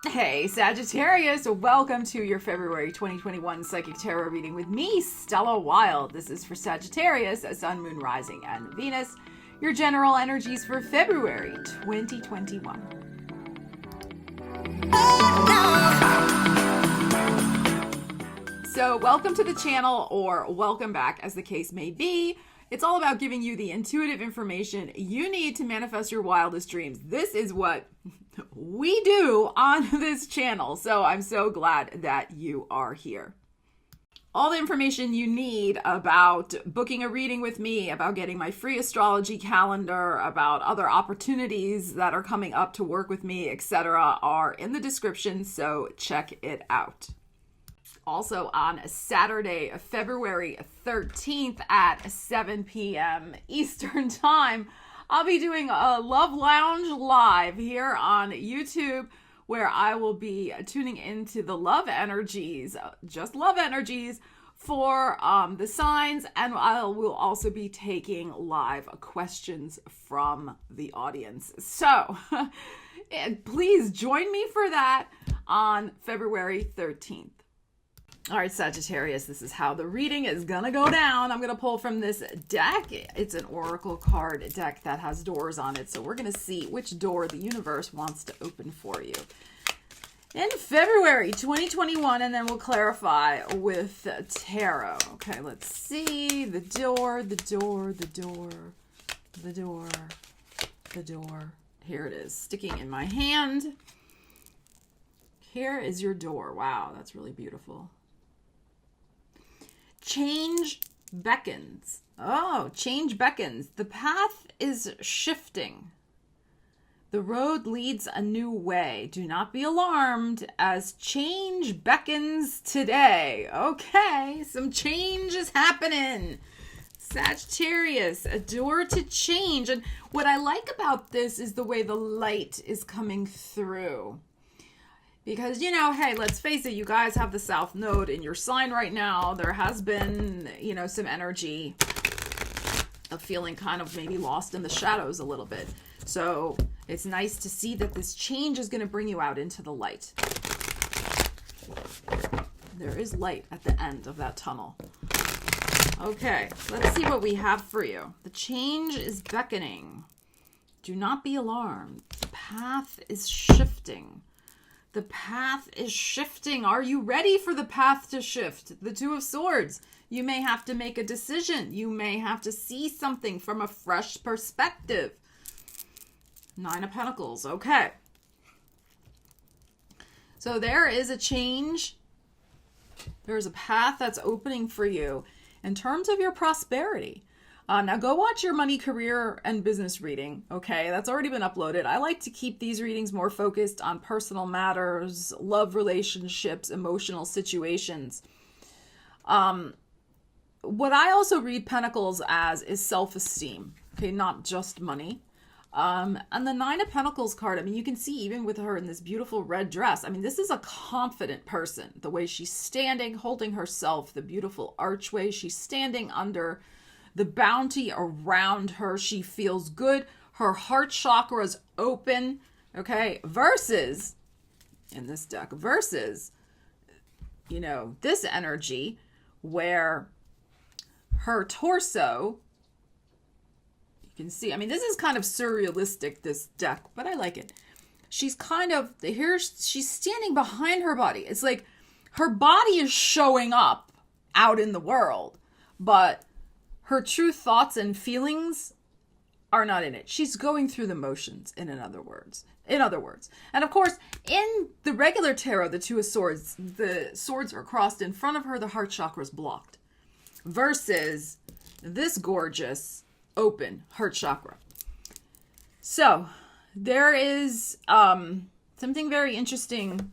Hey Sagittarius, welcome to your February 2021 Psychic Tarot reading with me, Stella Wilde. This is for Sagittarius, Sun, Moon, Rising, and Venus. Your general energies for February 2021. So welcome to the channel, or welcome back as the case may be. It's all about giving you the intuitive information you need to manifest your wildest dreams. This is what we do on this channel, so I'm so glad that you are here. All the information you need about booking a reading with me, about getting my free astrology calendar, about other opportunities that are coming up to work with me, etc., are in the description, so check it out. Also on Saturday, February 13th at 7 p.m. Eastern Time, I'll be doing a Love Lounge live here on YouTube, where I will be tuning into the love energies, just love energies, for the signs, and I will also be taking live questions from the audience. So please join me for that on February 13th. All right, Sagittarius, this is how the reading is going to go down. I'm going to pull from this deck. It's an oracle card deck that has doors on it. So we're going to see which door the universe wants to open for you in February 2021, and then we'll clarify with tarot. Okay, let's see. The door, the door, the door, the door, the door. Here it is, sticking in my hand. Here is your door. Wow, that's really beautiful. Change beckons. Oh, change beckons. The path is shifting. The road leads a new way. Do not be alarmed as change beckons today. Okay, some change is happening. Sagittarius, a door to change. And what I like about this is the way the light is coming through. Because, you know, hey, let's face it, you guys have the South Node in your sign right now. There has been, you know, some energy of feeling kind of maybe lost in the shadows a little bit. So it's nice to see that this change is going to bring you out into the light. There is light at the end of that tunnel. Okay, let's see what we have for you. The change is beckoning. Do not be alarmed. The path is shifting. The path is shifting. Are you ready for the path to shift? The Two of Swords. You may have to make a decision. You may have to see something from a fresh perspective. Nine of Pentacles. Okay. So there is a change. There's a path that's opening for you in terms of your prosperity. Now go watch your money, career, and business reading. Okay, that's already been uploaded. I like to keep these readings more focused on personal matters, love relationships, emotional situations. What I also read Pentacles as is self-esteem. Okay, not just money. And the Nine of Pentacles card, I mean, you can see even with her in this beautiful red dress, I mean, this is a confident person. The way she's standing, holding herself, the beautiful archway she's standing under, the bounty around her, she feels good. Her heart chakra is open, okay? Versus, in this deck, versus, you know, this energy where her torso, you can see, I mean, this is kind of surrealistic, this deck, but I like it. She's kind of, here, she's standing behind her body. It's like her body is showing up out in the world, but her true thoughts and feelings are not in it. She's going through the motions, in other words. And of course, in the regular tarot, the Two of Swords, the swords are crossed in front of her, the heart chakra is blocked. Versus this gorgeous, open heart chakra. So, there is something very interesting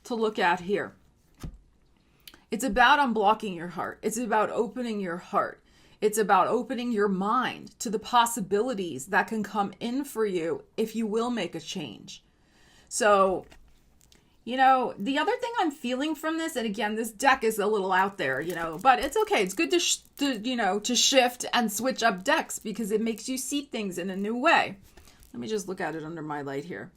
to look at here. It's about unblocking your heart. It's about opening your heart. It's about opening your mind to the possibilities that can come in for you if you will make a change. So, you know, the other thing I'm feeling from this, and again, this deck is a little out there, you know, but it's okay. It's good to shift and switch up decks because it makes you see things in a new way. Let me just look at it under my light here.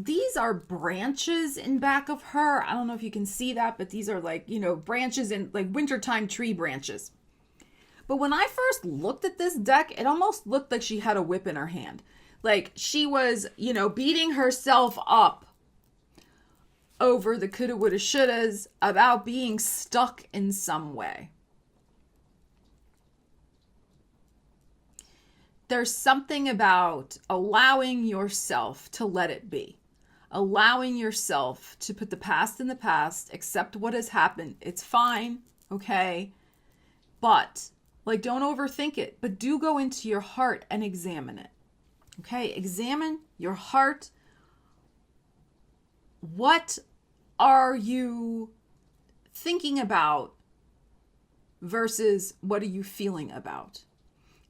these are branches in back of her. I don't know if you can see that, but these are like, branches in like wintertime tree branches. But when I first looked at this deck, it almost looked like she had a whip in her hand. Like she was, beating herself up over the coulda, woulda, shouldas about being stuck in some way. There's something about allowing yourself to let it be. Allowing yourself to put the past in the past, accept what has happened. It's fine, okay? But, don't overthink it. But do go into your heart and examine it. Okay? Examine your heart. What are you thinking about versus what are you feeling about?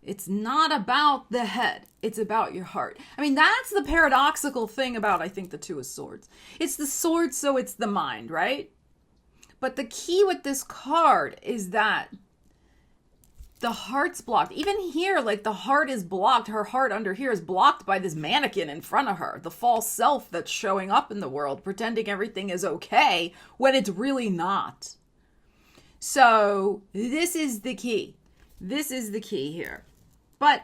It's not about the head. It's about your heart. I mean, that's the paradoxical thing about, I think, the Two of Swords. It's the sword, so it's the mind, right? But the key with this card is that the heart's blocked. Even here, the heart is blocked. Her heart under here is blocked by this mannequin in front of her. The false self that's showing up in the world, pretending everything is okay when it's really not. So this is the key. This is the key here. But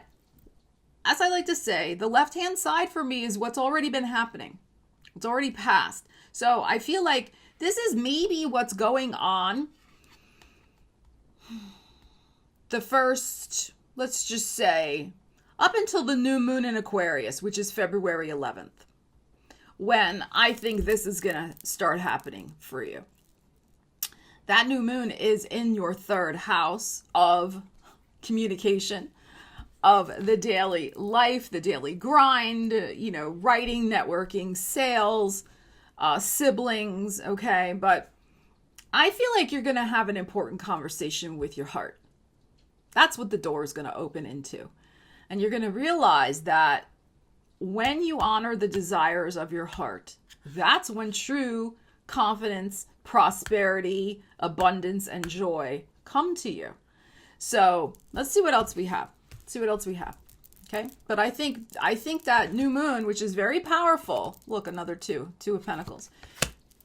as I like to say, the left-hand side for me is what's already been happening. It's already passed. So I feel like this is maybe what's going on the first, let's just say, up until the new moon in Aquarius, which is February 11th, when I think this is going to start happening for you. That new moon is in your third house of communication, of the daily life, the daily grind, writing, networking, sales, siblings, okay? But I feel like you're going to have an important conversation with your heart. That's what the door is going to open into. And you're going to realize that when you honor the desires of your heart, that's when true confidence, prosperity, abundance, and joy come to you. So let's see what else we have. Okay. But I think that new moon, which is very powerful, look, another two of pentacles,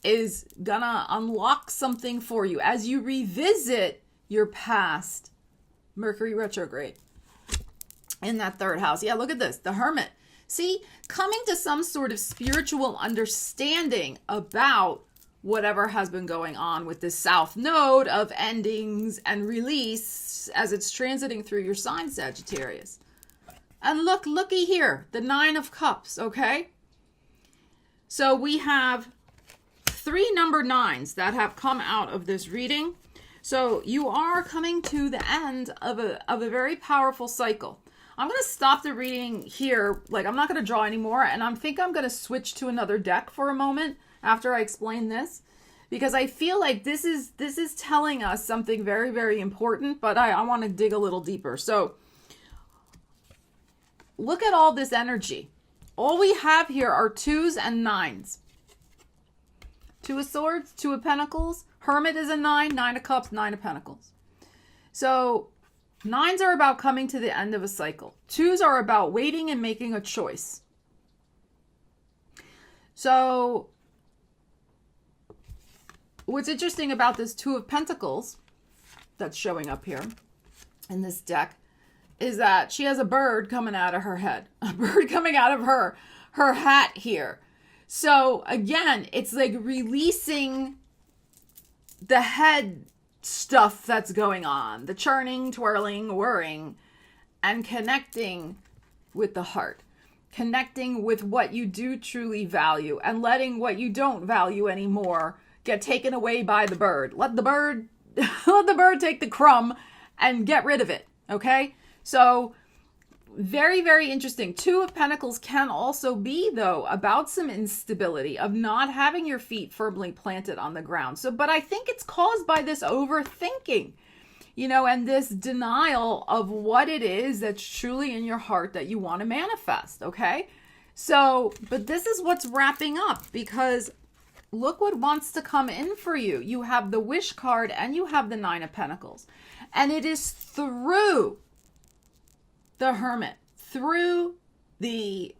is gonna unlock something for you as you revisit your past Mercury retrograde in that third house. Yeah, look at this, the Hermit. See, coming to some sort of spiritual understanding about whatever has been going on with this South Node of endings and release as it's transiting through your sign, Sagittarius. And looky here, the Nine of Cups, okay? So we have 3 number 9s that have come out of this reading. So you are coming to the end of a very powerful cycle. I'm going to stop the reading here. I'm not going to draw anymore. And I think I'm going to switch to another deck for a moment after I explain this, because I feel like this is telling us something very, very important, but I want to dig a little deeper. So look at all this energy. All we have here are 2s and 9s. 2 of Swords, 2 of Pentacles. Hermit is a 9, 9 of Cups, 9 of Pentacles. So 9s are about coming to the end of a cycle. 2s are about waiting and making a choice. So what's interesting about this 2 of Pentacles that's showing up here in this deck is that she has a bird coming out of her head, a bird coming out of her hat here. So again, it's like releasing the head stuff that's going on, the churning, twirling, whirring, and connecting with the heart, connecting with what you do truly value, and letting what you don't value anymore get taken away by the bird. Let the bird take the crumb and get rid of it. Okay? So very, very interesting. 2 of Pentacles can also be, though, about some instability of not having your feet firmly planted on the ground. So, but I think it's caused by this overthinking, and this denial of what it is that's truly in your heart that you want to manifest. Okay? So, but this is what's wrapping up, because look what wants to come in for you. You have the Wish card and you have the 9 of Pentacles. And it is through the Hermit, through the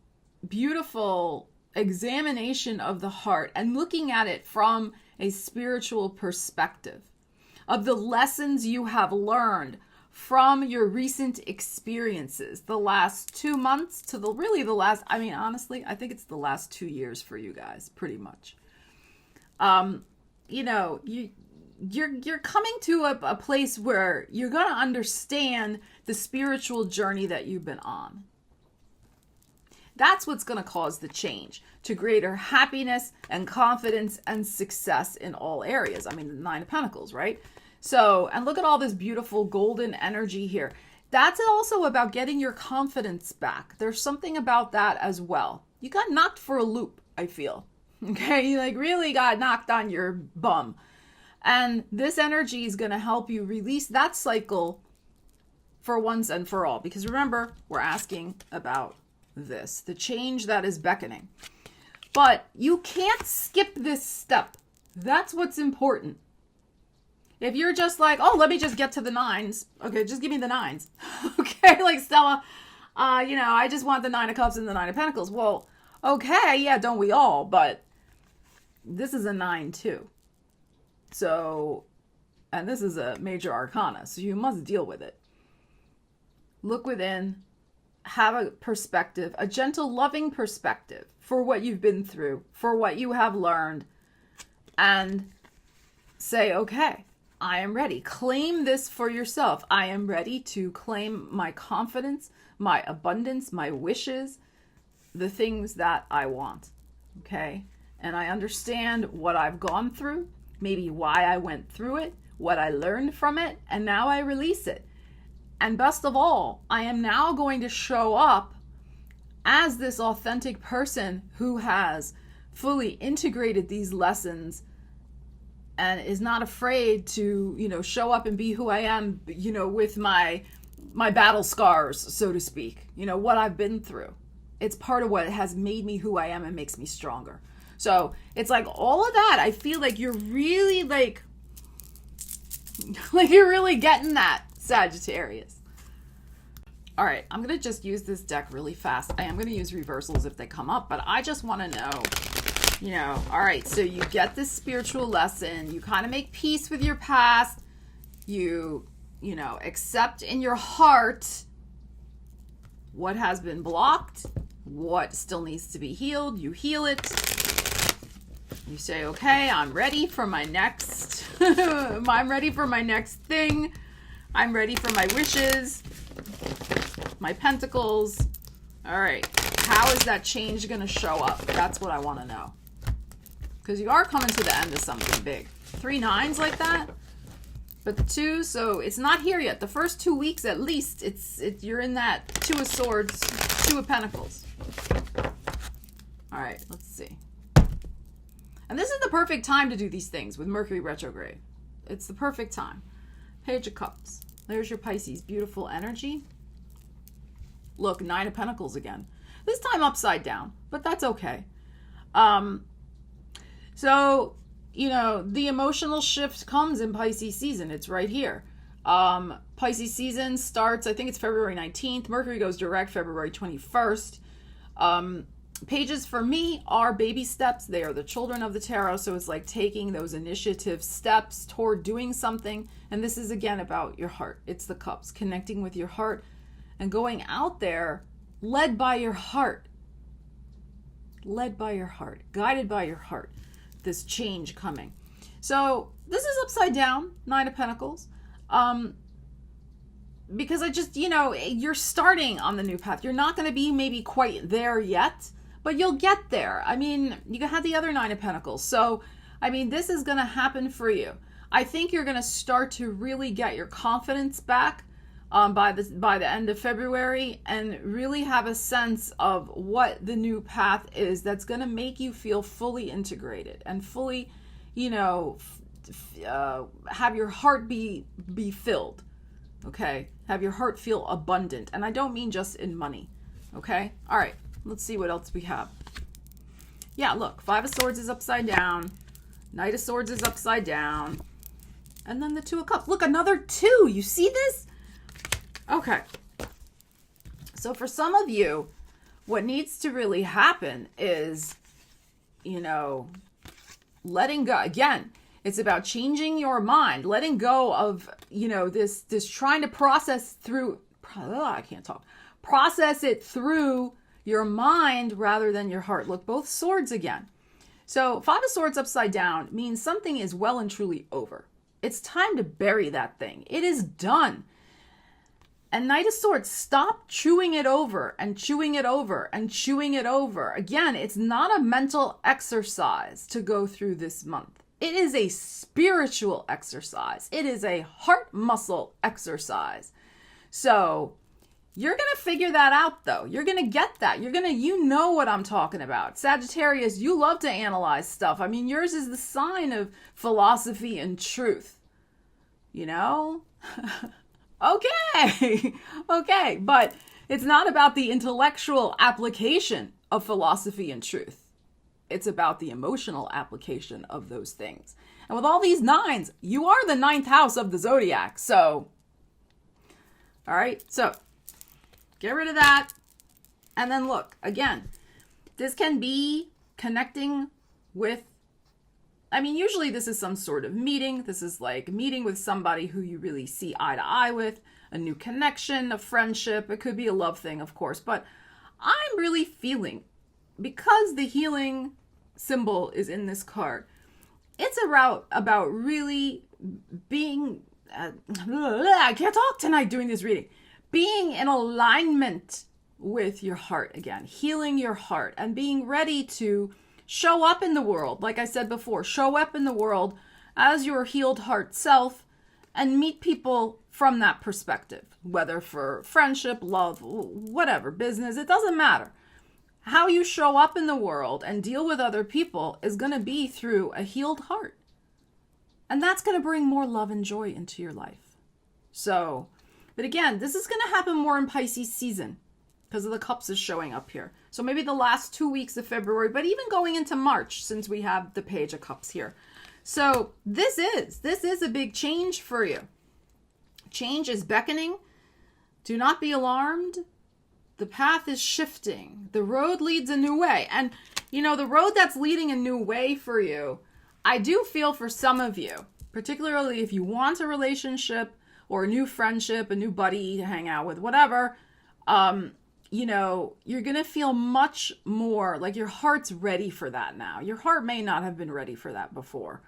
beautiful examination of the heart and looking at it from a spiritual perspective of the lessons you have learned from your recent experiences, the last 2 months to the last, I mean, honestly, I think it's the last 2 years for you guys, pretty much. You know, you're coming to a place where you're going to understand the spiritual journey that you've been on. That's what's going to cause the change to greater happiness and confidence and success in all areas. I mean, the Nine of Pentacles, right? So, and look at all this beautiful golden energy here. That's also about getting your confidence back. There's something about that as well. You got knocked for a loop, I feel. Okay, you like really got knocked on your bum. And this energy is going to help you release that cycle for once and for all. Because remember, we're asking about this, the change that is beckoning. But you can't skip this step. That's what's important. If you're just like, oh, let me just get to the nines. Okay, just give me the nines. Okay, like Stella, you know, I just want the Nine of Cups and the Nine of Pentacles. Well, okay, yeah, don't we all? But this is a 9 too. So, and this is a major arcana, so you must deal with it. Look within, have a perspective, a gentle, loving perspective for what you've been through, for what you have learned, and say, okay, I am ready. Claim this for yourself. I am ready to claim my confidence, my abundance, my wishes, the things that I want. Okay? And I understand what I've gone through, maybe why I went through it, what I learned from it, and now I release it. And best of all, I am now going to show up as this authentic person who has fully integrated these lessons and is not afraid to, you know, show up and be who I am, you know, with my battle scars, so to speak, you know, what I've been through. It's part of what has made me who I am and makes me stronger. So it's like all of that. I feel like you're really like you're really getting that, Sagittarius. All right, I'm going to just use this deck really fast. I am going to use reversals if they come up, but I just want to know, you know, all right, so you get this spiritual lesson. You kind of make peace with your past. You know, accept in your heart what has been blocked, what still needs to be healed. You heal it. You say, okay, I'm ready for my next, I'm ready for my next thing. I'm ready for my wishes, my pentacles. All right, how is that change going to show up? That's what I want to know. Because you are coming to the end of something big. 3 9s like that, but the 2, so it's not here yet. The first 2 weeks at least, you're in that 2 of Swords, 2 of Pentacles. All right, let's see. And this is the perfect time to do these things with Mercury retrograde. It's the perfect time. Page of Cups. There's your Pisces. Beautiful energy. Look, 9 of Pentacles again. This time upside down, but that's okay. So, you know, the emotional shift comes in Pisces season. It's right here. Pisces season starts, I think it's February 19th. Mercury goes direct February 21st. Pages for me are baby steps. They are the children of the tarot. So it's like taking those initiative steps toward doing something. And this is again about your heart. It's the cups, connecting with your heart and going out there led by your heart. Led by your heart, guided by your heart. This change coming. So this is upside down, 9 of Pentacles. Because I just, you know, you're starting on the new path. You're not going to be maybe quite there yet, but you'll get there. I mean, you had the other 9 of Pentacles. So, I mean, this is going to happen for you. I think you're going to start to really get your confidence back by the end of February and really have a sense of what the new path is that's going to make you feel fully integrated and fully, you know, have your heart be filled. Okay? Have your heart feel abundant. And I don't mean just in money. Okay? All right. Let's see what else we have. Yeah, look. 5 of Swords is upside down. Knight of Swords is upside down. And then the 2 of Cups. Look, another 2. You see this? Okay. So for some of you, what needs to really happen is letting go. Again, it's about changing your mind, letting go of, this trying to process it through your mind rather than your heart. Look, both swords again. So 5 of Swords upside down means something is well and truly over. It's time to bury that thing. It is done. And Knight of Swords, stop chewing it over and chewing it over and chewing it over. Again, it's not a mental exercise to go through this month. It is a spiritual exercise. It is a heart muscle exercise. So you're going to figure that out, though. You're going to get that. You know what I'm talking about. Sagittarius, you love to analyze stuff. I mean, yours is the sign of philosophy and truth. Okay. Okay. But it's not about the intellectual application of philosophy and truth. It's about the emotional application of those things. And with all these 9s, you are the 9th house of the zodiac. So, all right. So get rid of that. And then look, again, this can be connecting with, usually this is some sort of meeting. This is like meeting with somebody who you really see eye to eye with, a new connection, a friendship. It could be a love thing, of course. But I'm really feeling, because the healing symbol is in this card, it's about really being, I can't talk tonight doing this reading, being in alignment with your heart again, healing your heart and being ready to show up in the world. Like I said before, show up in the world as your healed heart self and meet people from that perspective, whether for friendship, love, whatever, business, it doesn't matter. How you show up in the world and deal with other people is going to be through a healed heart. And that's going to bring more love and joy into your life. So, but again, this is going to happen more in Pisces season because of the cups is showing up here. So maybe the last 2 weeks of February, but even going into March, since we have the Page of Cups here. So this is a big change for you. Change is beckoning. Do not be alarmed. The path is shifting. The road leads a new way. And, the road that's leading a new way for you, I do feel for some of you, particularly if you want a relationship or a new friendship, a new buddy to hang out with, whatever, you're going to feel much more like your heart's ready for that now. Your heart may not have been ready for that before.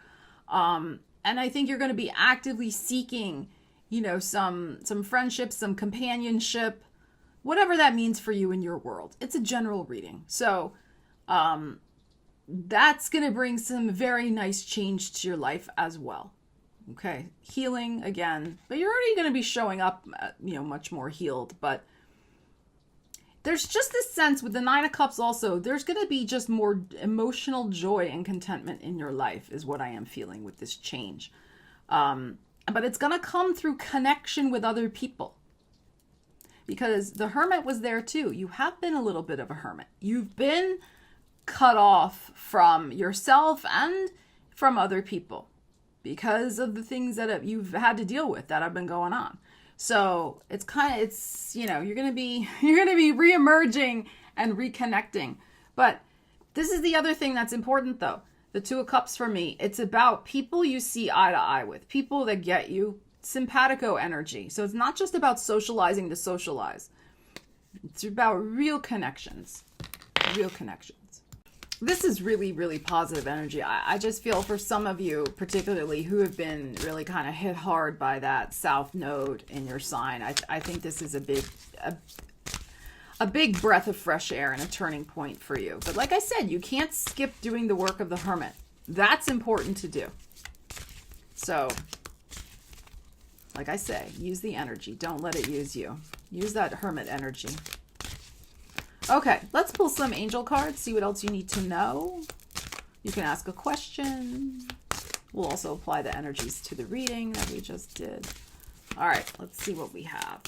And I think you're going to be actively seeking, some friendship, some companionship, whatever that means for you in your world. It's a general reading. So that's going to bring some very nice change to your life as well. Okay. Healing again, but you're already going to be showing up, much more healed. But there's just this sense with the 9 of Cups also, there's going to be just more emotional joy and contentment in your life is what I am feeling with this change. But it's going to come through connection with other people. Because the Hermit was there too. You have been a little bit of a hermit. You've been cut off from yourself and from other people because of the things that you've had to deal with that have been going on. So it's you're going to be reemerging and reconnecting. But this is the other thing that's important though. The 2 of Cups for me, it's about people you see eye to eye with, people that get you. Simpatico energy. So it's not just about socializing to socialize. It's about real connections. Real connections. This is really, really positive energy. I just feel for some of you, particularly who have been really kind of hit hard by that South Node in your sign. I think this is a big breath of fresh air and a turning point for you. But like I said, you can't skip doing the work of the Hermit. That's important to do. So, like I say, use the energy. Don't let it use you. Use that Hermit energy. Okay, let's pull some angel cards, see what else you need to know. You can ask a question. We'll also apply the energies to the reading that we just did. All right, let's see what we have.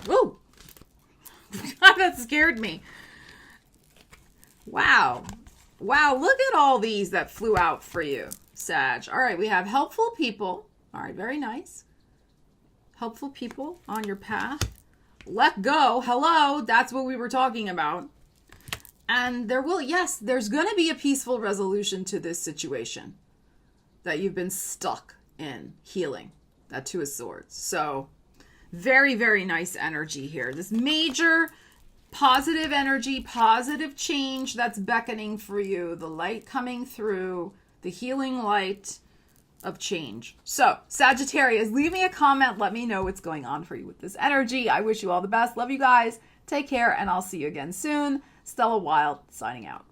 Woo! That scared me. Wow. Wow, look at all these that flew out for you. Sag. All right, we have helpful people. All right, very nice. Helpful people on your path. Let go. Hello, that's what we were talking about. And there's going to be a peaceful resolution to this situation that you've been stuck in healing. That Two of Swords. So very, very nice energy here. This major positive energy, positive change that's beckoning for you. The light coming through, the healing light of change. So Sagittarius, leave me a comment. Let me know what's going on for you with this energy. I wish you all the best. Love you guys. Take care, and I'll see you again soon. Stella Wilde signing out.